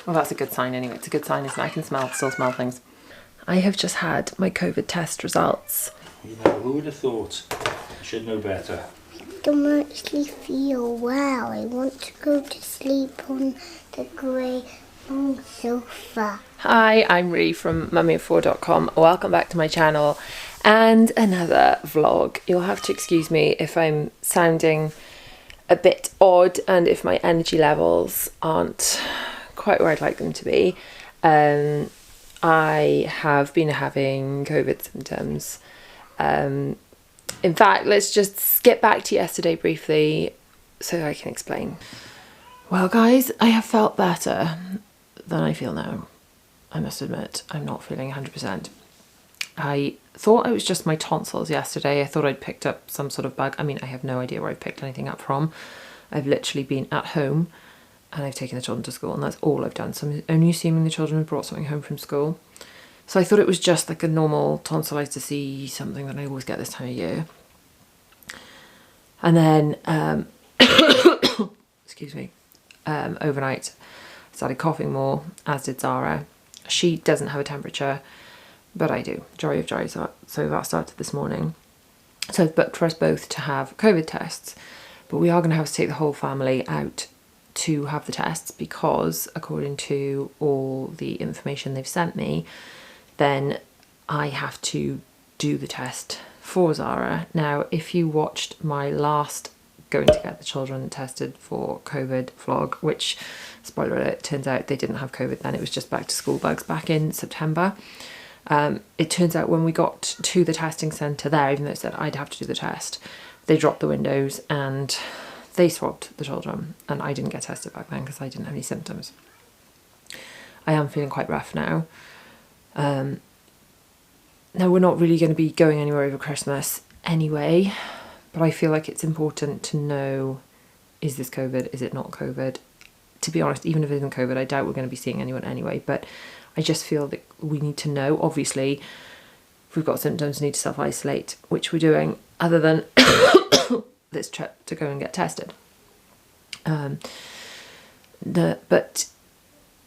Well, that's a good sign anyway. It's a good sign, isn't it? I can still smell things. I have just had my COVID test results. You know, who would have thought? I should know better. I don't actually feel well. I want to go to sleep on the grey long sofa. Hi, I'm Ree from mummyoffour.com. Welcome back to my channel and another vlog. You'll have to excuse me if I'm sounding a bit odd and if my energy levels aren't quite where I'd like them to be. I have been having COVID symptoms. In fact, let's just skip back to yesterday briefly so I can explain. Well guys, I have felt better than I feel now. I must admit, I'm not feeling 100%. I thought it was just my tonsils yesterday. I thought I'd picked up some sort of bug. I mean, I have no idea where I've picked anything up from. I've literally been at home and I've taken the children to school and that's all I've done. So I'm only assuming the children have brought something home from school. So I thought it was just like a normal tonsillitis to see something that I always get this time of year. And then, excuse me, overnight I started coughing more, as did Zara. She doesn't have a temperature, but I do. Joy of joy. So that started this morning. So I've booked for us both to have COVID tests, but we are going to have to take the whole family out to have the tests because according to all the information they've sent me, then I have to do the test for Zara. Now, if you watched my last going to get the children tested for COVID vlog, which, spoiler alert, turns out they didn't have COVID then, it was just back to school bugs back in September. It turns out when we got to the testing centre there, even though it said I'd have to do the test, they dropped the windows and they swabbed the children and I didn't get tested back then because I didn't have any symptoms. I am feeling quite rough now. Now we're not really going to be going anywhere over Christmas anyway, but I feel like it's important to know, is this COVID, is it not COVID? To be honest, even if it isn't COVID, I doubt we're going to be seeing anyone anyway, but I just feel that we need to know. Obviously, if we've got symptoms, we need to self-isolate, which we're doing, other than this trip to go and get tested. But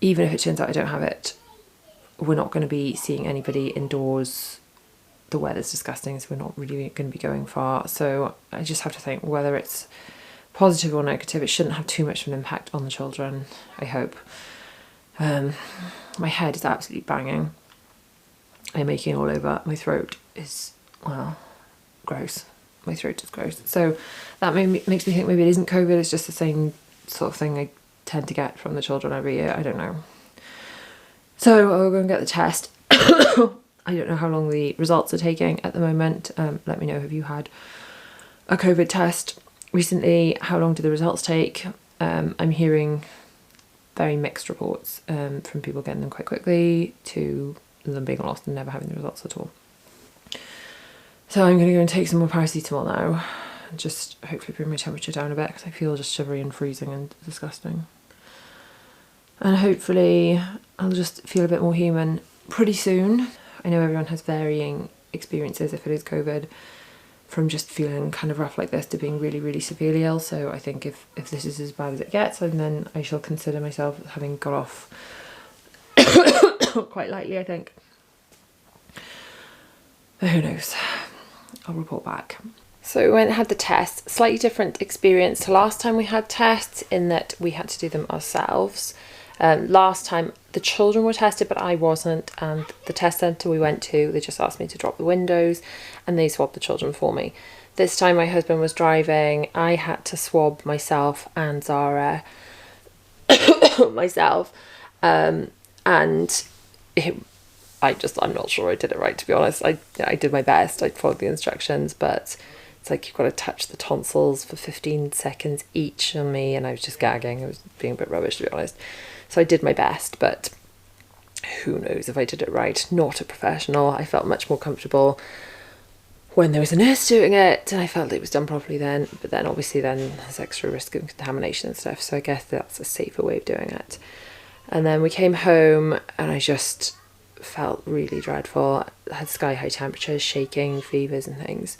even if it turns out I don't have it, we're not going to be seeing anybody indoors. The weather's disgusting, so we're not really going to be going far. So I just have to think whether it's positive or negative. It shouldn't have too much of an impact on the children, I hope. My head is absolutely banging. I'm aching all over. My throat is, well, gross. My throat is gross. So that makes me think maybe it isn't COVID. It's just the same sort of thing I tend to get from the children every year. I don't know. So I'll go and get the test. I don't know how long the results are taking at the moment. Let me know, have you had a COVID test recently? How long do the results take? I'm hearing very mixed reports from people getting them quite quickly to them being lost and never having the results at all. So I'm going to go and take some more paracetamol now and just hopefully bring my temperature down a bit because I feel just shivery and freezing and disgusting. And hopefully I'll just feel a bit more human pretty soon. I know everyone has varying experiences if it is COVID, from just feeling kind of rough like this to being really, really severely ill. So I think if this is as bad as it gets, then I shall consider myself having got off quite lightly, I think. But who knows? I'll report back. So we went and had the test. Slightly different experience to last time we had tests in that we had to do them ourselves. Last time the children were tested but I wasn't, and the test centre we went to, they just asked me to drop the windows and they swabbed the children for me. This time my husband was driving. I had to swab myself and Zara myself, and I'm not sure I did it right, to be honest. I did my best. I followed the instructions, but it's like you've got to touch the tonsils for 15 seconds each on me, and I was just gagging. I was being a bit rubbish, to be honest. So I did my best, but who knows if I did it right. Not a professional. I felt much more comfortable when there was a nurse doing it, and I felt it was done properly then. But then obviously then there's extra risk of contamination and stuff, so I guess that's a safer way of doing it. And then we came home and I just felt really dreadful. I had sky high temperatures, shaking, fevers and things.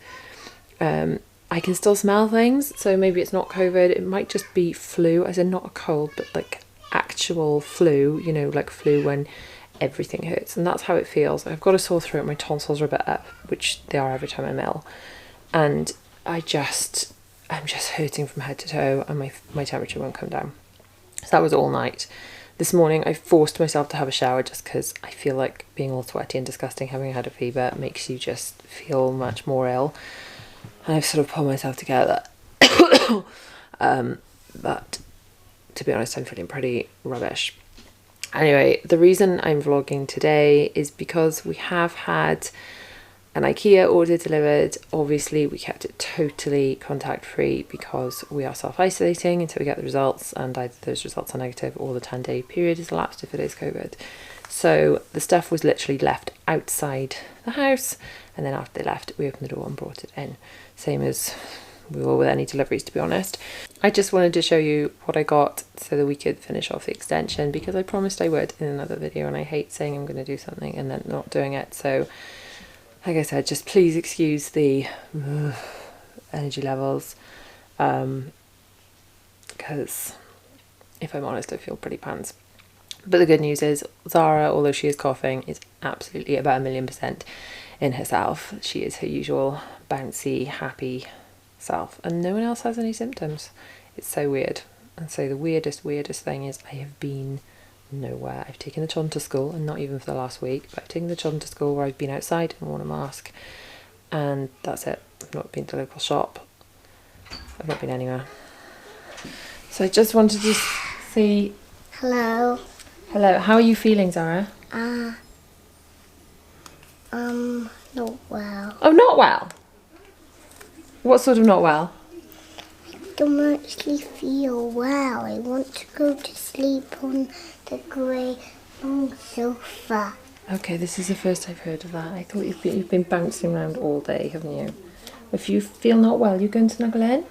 I can still smell things, so maybe it's not COVID. It might just be flu, as in not a cold, but like actual actual flu, you know, like flu when everything hurts, and that's how it feels. I've got a sore throat, my tonsils are a bit up, which they are every time I'm ill, and I'm just hurting from head to toe, and my temperature won't come down. So that was all night. This morning I forced myself to have a shower just because I feel like being all sweaty and disgusting, having had a fever, makes you just feel much more ill. And I've sort of pulled myself together. But to be honest, I'm feeling pretty rubbish. Anyway, the reason I'm vlogging today is because we have had an Ikea order delivered. Obviously, we kept it totally contact free because we are self-isolating until we get the results, and either those results are negative or the 10-day period is elapsed if it is COVID. So the stuff was literally left outside the house, and then after they left, we opened the door and brought it in. Same as we will with any deliveries, to be honest. I just wanted to show you what I got so that we could finish off the extension, because I promised I would in another video, and I hate saying I'm going to do something and then not doing it. So like I said, just please excuse the energy levels, because if I'm honest, I feel pretty pants. But the good news is Zara, although she is coughing, is absolutely about 1,000,000% in herself. She is her usual bouncy, happy self, and no one else has any symptoms. It's so weird. And so the weirdest thing is I have been nowhere. I've taken the children to school, and not even for the last week, but I've taken the children to school where I've been outside and worn a mask, and that's it. I've not been to the local shop. I've not been anywhere. So I just wanted to see... Hello. Hello, how are you feeling, Zara? Not well. Oh, not well? What sort of not well? I don't actually feel well. I want to go to sleep on the grey long sofa. Okay, this is the first I've heard of that. I thought you've been bouncing around all day, haven't you? If you feel not well, you going to snuggle in?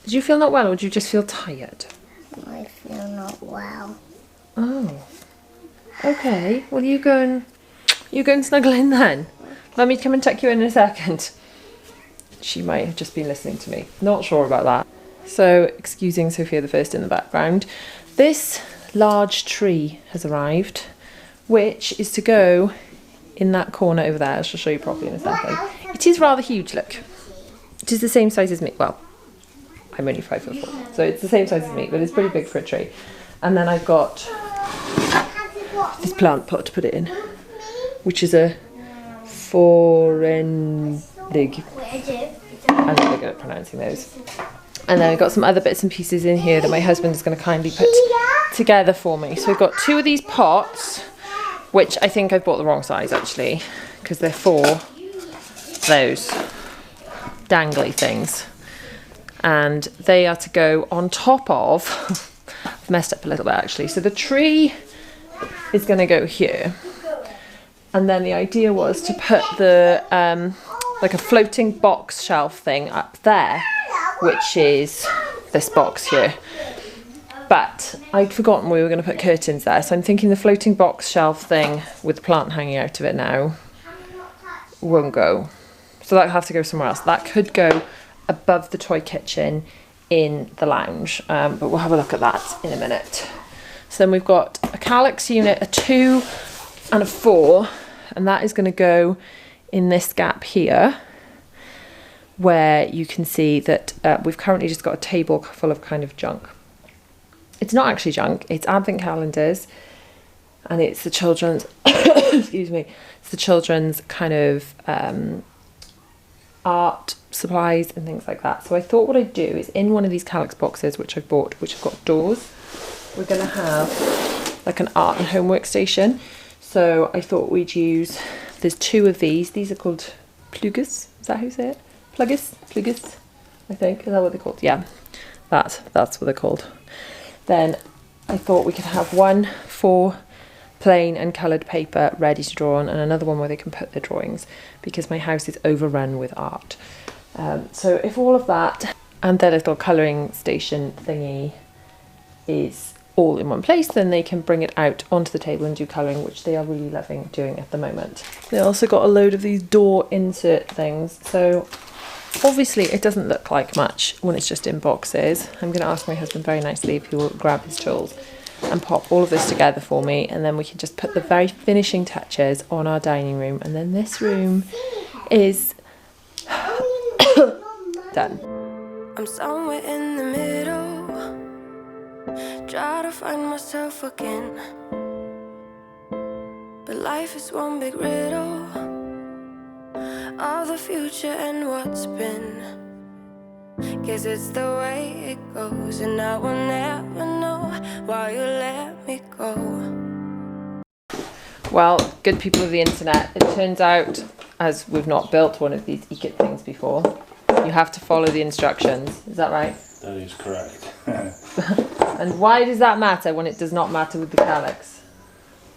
Did you feel not well, or do you just feel tired? I feel not well. Oh. Okay, well you go and snuggle in then. Let me come and tuck you in a second. She might have just been listening to me. Not sure about that. So, excusing Sophia the First in the background, this large tree has arrived, which is to go in that corner over there. I shall show you properly in a second. It is rather huge, look. It is the same size as me. Well, I'm only 5'4", so it's the same size as me, but it's pretty big for a tree. And then I've got this plant pot to put it in, which is a forendig. I'm not good at pronouncing those. And then I've got some other bits and pieces in here that my husband is going to kindly put together for me. So we've got 2 of these pots, which I think I bought the wrong size actually, because they're for those dangly things. And they are to go on top of... I've messed up a little bit actually. So the tree is going to go here. And then the idea was to put the... like a floating box shelf thing up there, which is this box here. But I'd forgotten we were going to put curtains there, so I'm thinking the floating box shelf thing with the plant hanging out of it now won't go. So that'll have to go somewhere else. That could go above the toy kitchen in the lounge, but we'll have a look at that in a minute. So then we've got a calyx unit, a 2 and a 4, and that is going to go in this gap here, where you can see that we've currently just got a table full of kind of junk. It's not actually junk, it's advent calendars, and it's the children's excuse me, it's the children's kind of art supplies and things like that. So I thought what I'd do is, in one of these calyx boxes which I've bought, which have got doors, we're going to have like an art and homework station. So I thought we'd use, there's 2 of these are called pluggers, is that how you say it? Pluggers, I think, is that what they're called? Yeah, that's what they're called. Then I thought we could have one for plain and coloured paper ready to draw on, and another one where they can put their drawings, because my house is overrun with art. So if all of that and their little colouring station thingy is all in one place, then they can bring it out onto the table and do colouring, which they are really loving doing at the moment. They also got a load of these door insert things. So Obviously, it doesn't look like much when it's just in boxes. I'm going to ask my husband very nicely if he will grab his tools and pop all of this together for me, and then we can just put the very finishing touches on our dining room, and then this room is done. I'm somewhere in the middle, try to find myself again, but life is one big riddle of the future and what's been. Guess it's the way it goes, and I will never know why you let me go. Well, good people of the internet, it turns out, as we've not built one of these Ikea things before, you have to follow the instructions. Is that right? That is correct. And why does that matter when it does not matter with the calyx?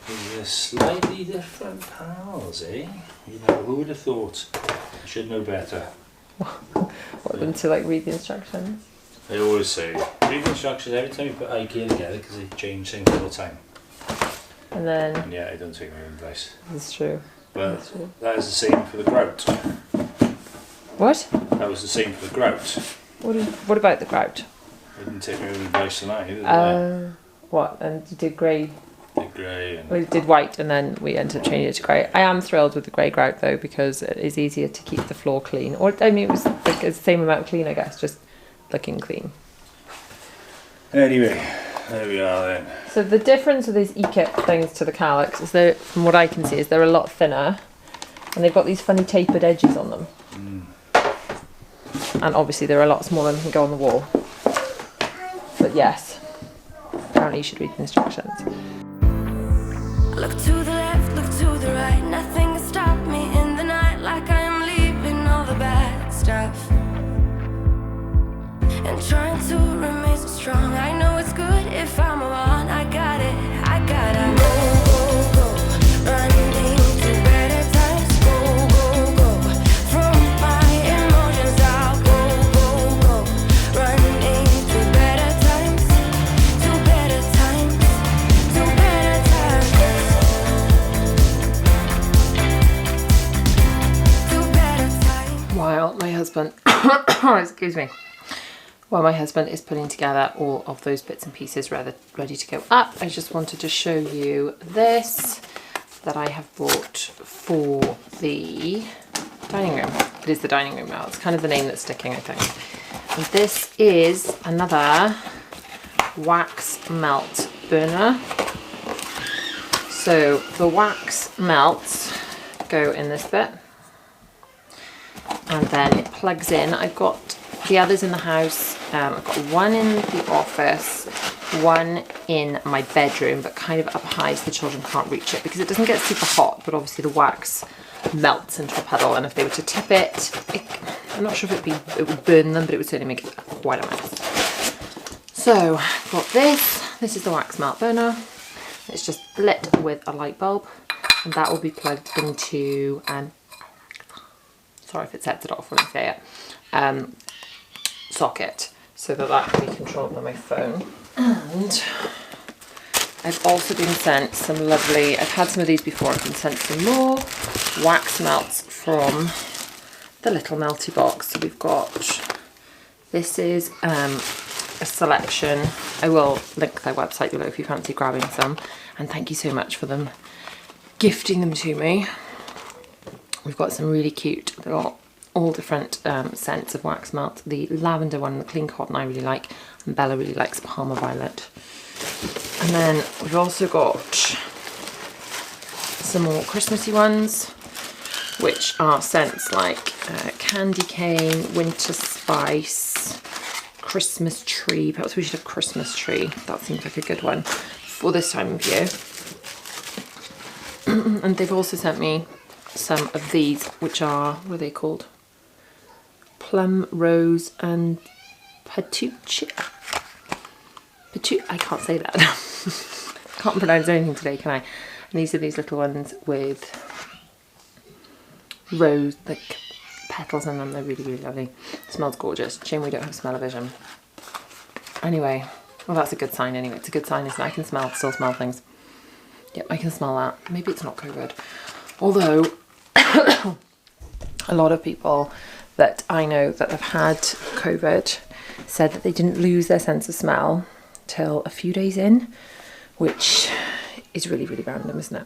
These are slightly different panels, eh? You know, who would have thought? I should know better. What, than to like read the instructions? They always say, read the instructions every time you put Ikea together because they change things all the time. And then... And yeah, I don't take my own advice. It's true. But That's true. that is the same for the grout. What? That was the same for the grout. What about the grout? I didn't take my own advice on that either, did I? What? And you did grey? Did grey and... We did white, and then we ended up changing it to grey. I am thrilled with the grey grout though, because it is easier to keep the floor clean. Or I mean, it was like the same amount of clean, I guess, just looking clean. Anyway, there we are then. So the difference with these Ikea things to the calyx is they're, from what I can see, is they're a lot thinner, and they've got these funny tapered edges on them. And obviously they're a lot smaller and can go on the wall. But yes, apparently you should read the instructions. Look to the left, look to the right, nothing can stop me in the night, like I am leaving all the bad stuff and trying to remain so strong. I know it's good if I'm alone. I got it, I gotta go, running to better times. Go, from my emotions I'll go, running to better times, to better times, to better times, to better times. While my husband, excuse me, while my husband is putting together all of those bits and pieces ready to go up, I just wanted to show you this that I have bought for the dining room. It is the dining room now. It's kind of the name that's sticking, I think. And this is another wax melt burner. So the wax melts go in this bit, and then it plugs in. I've got the others in the house. I've got one in the office, one in my bedroom, but kind of up high so the children can't reach it because it doesn't get super hot, but obviously the wax melts into a puddle, and if they were to tip it, I'm not sure if it would burn them, but it would certainly make quite a mess. So I've got this is the wax melt burner. It's just lit with a light bulb, and that will be plugged into sorry if it sets it off when I say it, socket, so that can be controlled by my phone. And I've also been sent some lovely, I've had some of these before, I've been sent some more wax melts from the little melty box. So we've got, this is a selection. I will link their website below if you fancy grabbing some, and thank you so much for them gifting them to me. We've got some really cute, they're all different scents of wax melt. The lavender one, the clean cotton, I really like, and Bella really likes Palmer Violet. And then we've also got some more Christmassy ones, which are scents like candy cane, winter spice, Christmas tree. Perhaps we should have Christmas tree. That seems like a good one for this time of year. And they've also sent me some of these, which are, what are they called? Plum, rose and petuche. I can't say that. Can't pronounce anything today, can I? And these are these little ones with rose, like petals in them. They're really, really lovely. It smells gorgeous. Shame we don't have smell-o-vision. Anyway, well, that's a good sign anyway. It's a good sign, isn't it? I can still smell things. Yep, I can smell that. Maybe it's not COVID. Although, a lot of people that I know that have had COVID said that they didn't lose their sense of smell till a few days in, which is really, really random, isn't it?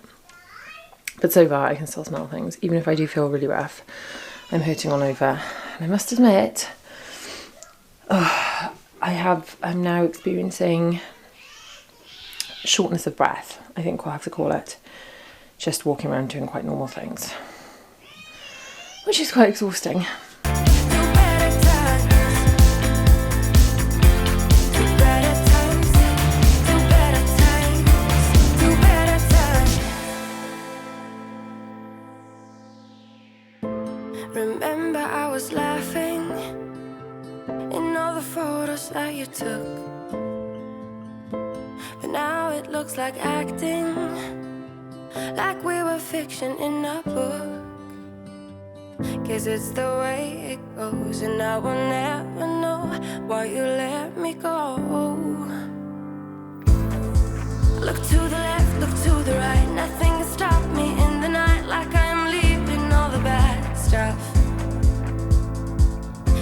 But so far I can still smell things, even if I do feel really rough. I'm hurting all over. And I must admit, I'm now experiencing shortness of breath, I think we'll have to call it. Just walking around doing quite normal things, which is quite exhausting. Remember I was laughing in all the photos that you took, but now it looks like acting, like we were fiction in a book. Guess it's the way it goes, and I will never know why you let me go. Look to the left, look to the right, nothing can stop me in the night, like I am leaving all the bad stuff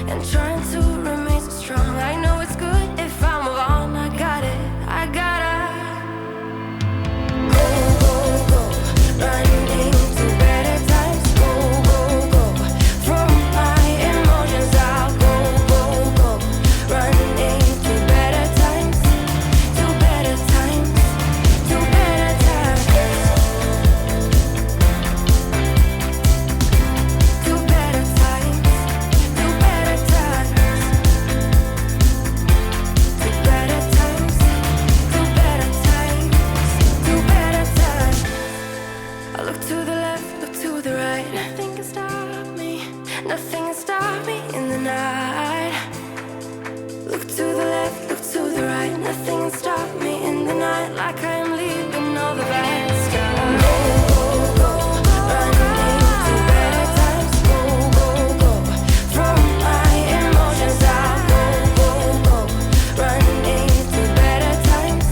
and trying to remain so strong. I know it's good if I move on. I got it, I gotta go, running to better times. Go, from my emotions I'll go, running to better times, to better times, to better times, to better times, to better times, to better times, to better times, to better times. I look to the left, look to the right. Nothing can stop me. Nothing can stop me in the night. Look to the left, look to the right. Nothing can stop me in the night, like I am leaving all the bad stuff. Go, running to better times. Go, from my emotions I'll go, running to better times,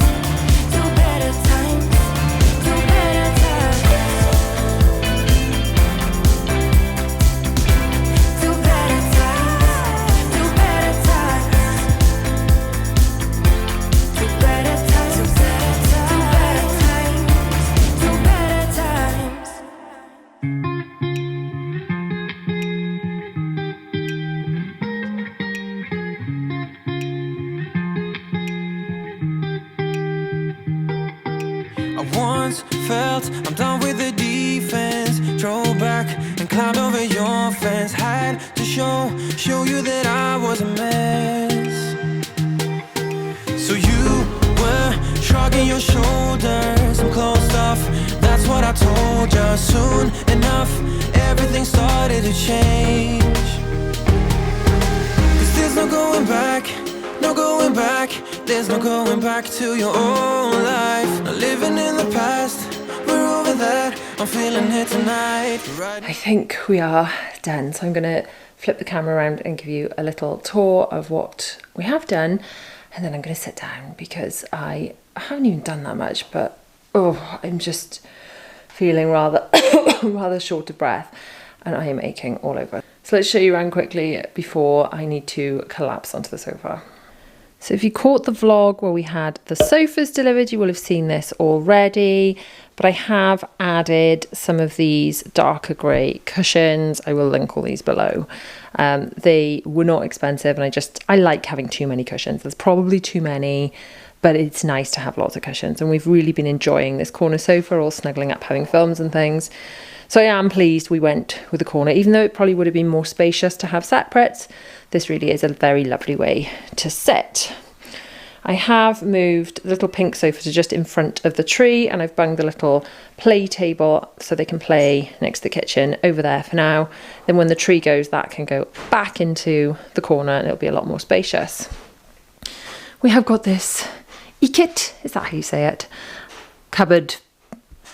to better times, to better times, to better times, to better times, to better times, to better times, to better times. I once felt I'm done with the defense. Drove back and climbed over your fence. Had to show you that I was a mess. So you were shrugging your shoulders, some closed off. That's what I told you. Soon enough, everything started to change. 'Cause there's no going back, no going back. There's no going back to your old life. Not living in the past, we're over that. I'm feeling it tonight. I think we are done, so I'm going to flip the camera around and give you a little tour of what we have done, and then I'm going to sit down because I haven't even done that much, but I'm just feeling rather rather short of breath, and I am aching all over. So let's show you around quickly before I need to collapse onto the sofa. So if you caught the vlog where we had the sofas delivered, you will have seen this already, but I have added some of these darker grey cushions. I will link all these below. They were not expensive, and I like having too many cushions. There's probably too many, but it's nice to have lots of cushions, and we've really been enjoying this corner sofa, all snuggling up, having films and things. So I am pleased we went with the corner, even though it probably would have been more spacious to have separate. This really is a very lovely way to sit. I have moved the little pink sofa to just in front of the tree, and I've bunged the little play table so they can play next to the kitchen over there for now. Then when the tree goes, that can go back into the corner and it'll be a lot more spacious. We have got this Ikea, is that how you say it? Cupboard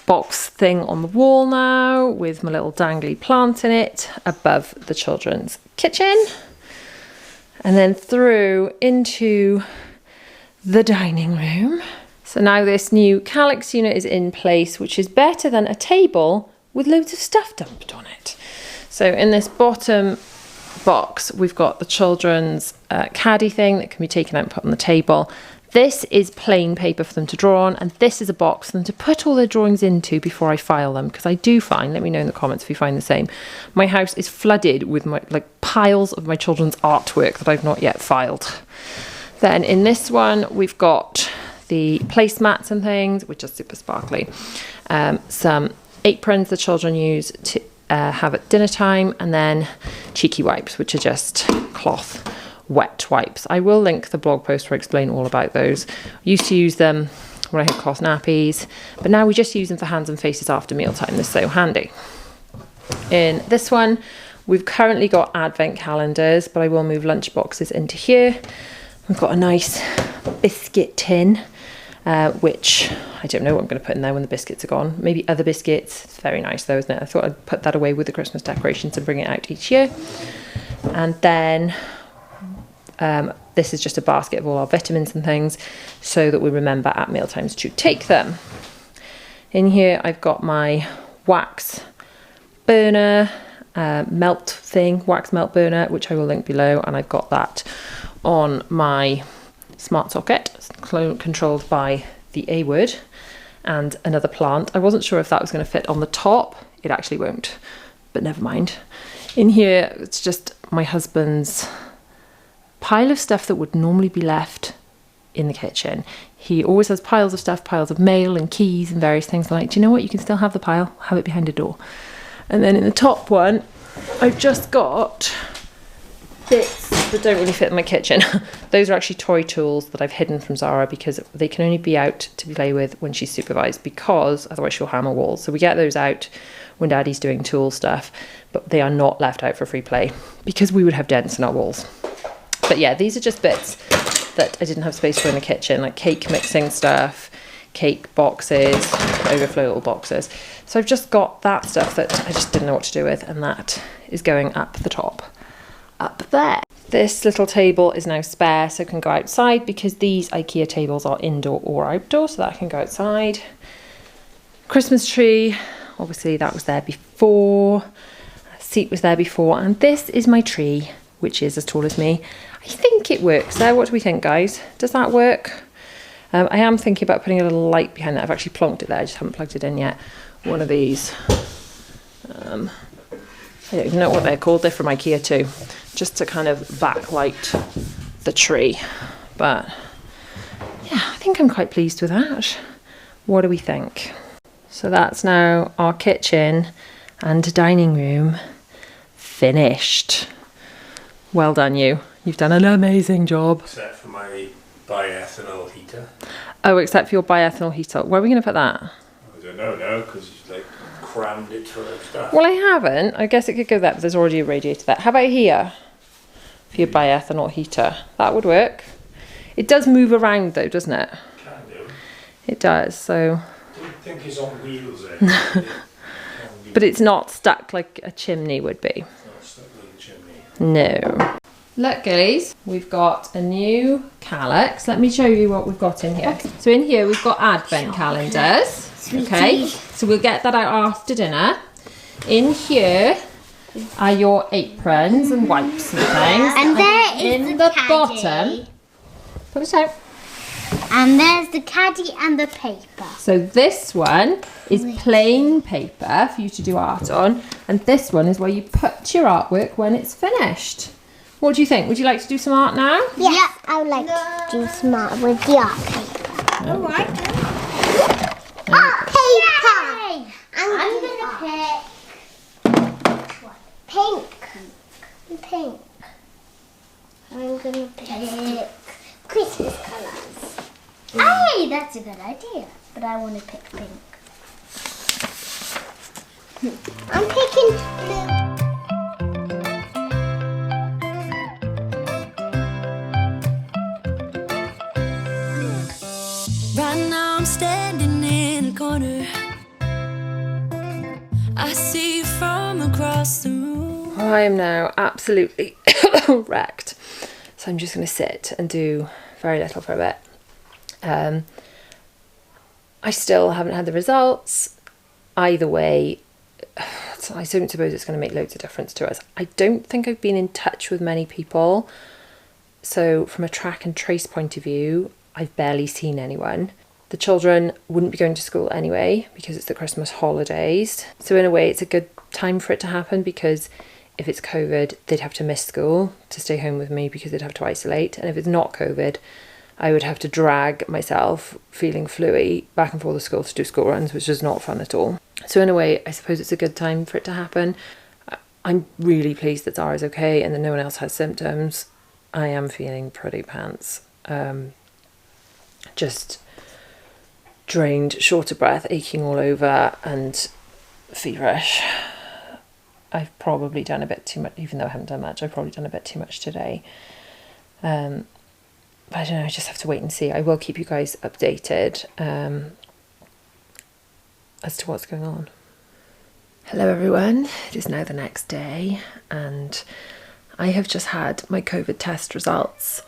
box thing on the wall now with my little dangly plant in it above the children's kitchen, and then through into the dining room. So now this new Calyx unit is in place, which is better than a table with loads of stuff dumped on it. So in this bottom box, we've got the children's caddy thing that can be taken out and put on the table. This is plain paper for them to draw on, and this is a box for them to put all their drawings into before I file them, because I do find, let me know in the comments if you find the same, my house is flooded with my piles of my children's artwork that I've not yet filed. Then in this one we've got the placemats and things, which are super sparkly, some aprons the children use to have at dinner time, and then cheeky wipes, which are just cloth wet wipes. I will link the blog post where I explain all about those. I used to use them when I had cloth nappies, but now we just use them for hands and faces after mealtime. They're so handy. In this one, we've currently got advent calendars, but I will move lunch boxes into here. We've got a nice biscuit tin, which I don't know what I'm going to put in there when the biscuits are gone. Maybe other biscuits. It's very nice though, isn't it? I thought I'd put that away with the Christmas decorations and bring it out each year. And then this is just a basket of all our vitamins and things, so that we remember at mealtimes to take them. In here I've got my wax burner, wax melt burner, which I will link below, and I've got that on my smart socket, controlled by the A word and another plant. I wasn't sure if that was going to fit on the top. It actually won't, but never mind. In here it's just my husband's pile of stuff that would normally be left in the kitchen. He always has piles of stuff, piles of mail and keys and various things. I'm like, do you know what, you can still have the pile, have it behind a door. And then in the top one I've just got bits that don't really fit in my kitchen. Those are actually toy tools that I've hidden from Zara, because they can only be out to play with when she's supervised, because otherwise she'll hammer walls. So we get those out when Daddy's doing tool stuff, but they are not left out for free play, because we would have dents in our walls. But yeah, these are just bits that I didn't have space for in the kitchen, like cake mixing stuff, cake boxes, overflow little boxes. So I've just got that stuff that I just didn't know what to do with, and that is going up the top, up there. This little table is now spare, so it can go outside, because these Ikea tables are indoor or outdoor, so that can go outside. Christmas tree, obviously that was there before. Seat was there before, and this is my tree, which is as tall as me. I think it works there. What do we think, guys? Does that work? I am thinking about putting a little light behind that. I've actually plonked it there, I just haven't plugged it in yet. One of these. I don't even know what they're called. They're from Ikea too. Just to kind of backlight the tree. But yeah, I think I'm quite pleased with that. What do we think? So that's now our kitchen and dining room finished. Well done, you. You've done an amazing job. Except for my bioethanol heater. Oh, except for your bioethanol heater. Where are we going to put that? I don't know now, because you crammed it full of stuff. Well, I haven't. I guess it could go there, but there's already a radiator there. How about here? For your bioethanol heater. That would work. It does move around though, doesn't it? Can do. It does, so... I don't think it's on wheels then. But it's not stuck like a chimney would be. It's not stuck like a chimney. No. Look, girlies, we've got a new calyx. Let me show you what we've got in here. Okay. So in here we've got advent calendars. Okay, so we'll get that out after dinner. In here are your aprons and wipes and things. And there is in the the bottom. Put it out. And there's the caddy and the paper. So this one is plain paper for you to do art on, and this one is where you put your artwork when it's finished. What do you think? Would you like to do some art now? Yeah, I would like to do some art with the art paper. All right. Art paper! I'm gonna pick pink. Pink. I'm gonna pick Christmas colours. Hey, that's a good idea. But I want to pick pink. I'm picking blue. Right now I'm standing in a corner. I see you from across the room. I am now absolutely wrecked. So I'm just going to sit and do very little for a bit. I still haven't had the results. Either way, but I don't suppose it's going to make loads of difference to us. I don't think I've been in touch with many people. So from a track and trace point of view, I've barely seen anyone. The children wouldn't be going to school anyway because it's the Christmas holidays. So in a way, it's a good time for it to happen, because if it's COVID, they'd have to miss school to stay home with me because they'd have to isolate. And if it's not COVID, I would have to drag myself, feeling fluey, back and forth to school to do school runs, which is not fun at all. So in a way, I suppose it's a good time for it to happen. I'm really pleased that Zara is okay and that no one else has symptoms. I am feeling pretty pants. Just drained, short of breath, aching all over and feverish. I've probably done a bit too much, even though I haven't done much. I've probably done a bit too much today. But I don't know, I just have to wait and see. I will keep you guys updated as to what's going on. Hello everyone, it is now the next day and I have just had my COVID test results.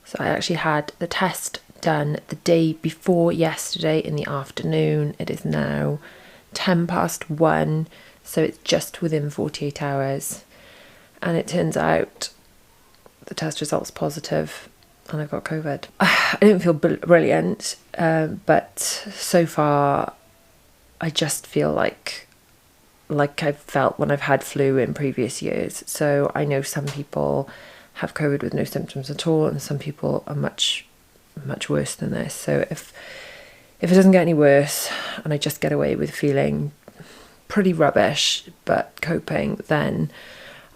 So I actually had the test done the day before yesterday in the afternoon. It is now 1:10, so it's just within 48 hours. And it turns out the test result's positive and I've got COVID. I don't feel brilliant, but so far I just feel like I've felt when I've had flu in previous years. So I know some people have COVID with no symptoms at all, and some people are much worse than this. So if it doesn't get any worse and I just get away with feeling pretty rubbish but coping, then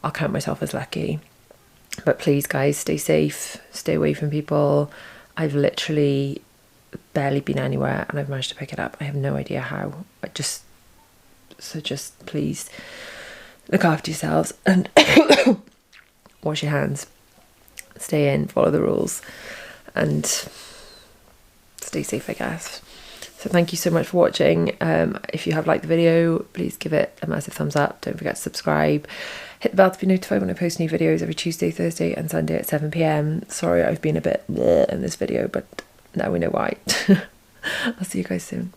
I'll count myself as lucky. But please guys, stay safe, stay away from people. I've literally barely been anywhere and I've managed to pick it up. I have no idea how. So just please look after yourselves and wash your hands, stay in, follow the rules and stay safe, I guess. So thank you so much for watching. If you have liked the video, please give it a massive thumbs up. Don't forget to subscribe. Hit the bell to be notified when I post new videos every Tuesday, Thursday and Sunday at 7 PM. Sorry I've been a bit bleh in this video, but now we know why. I'll see you guys soon.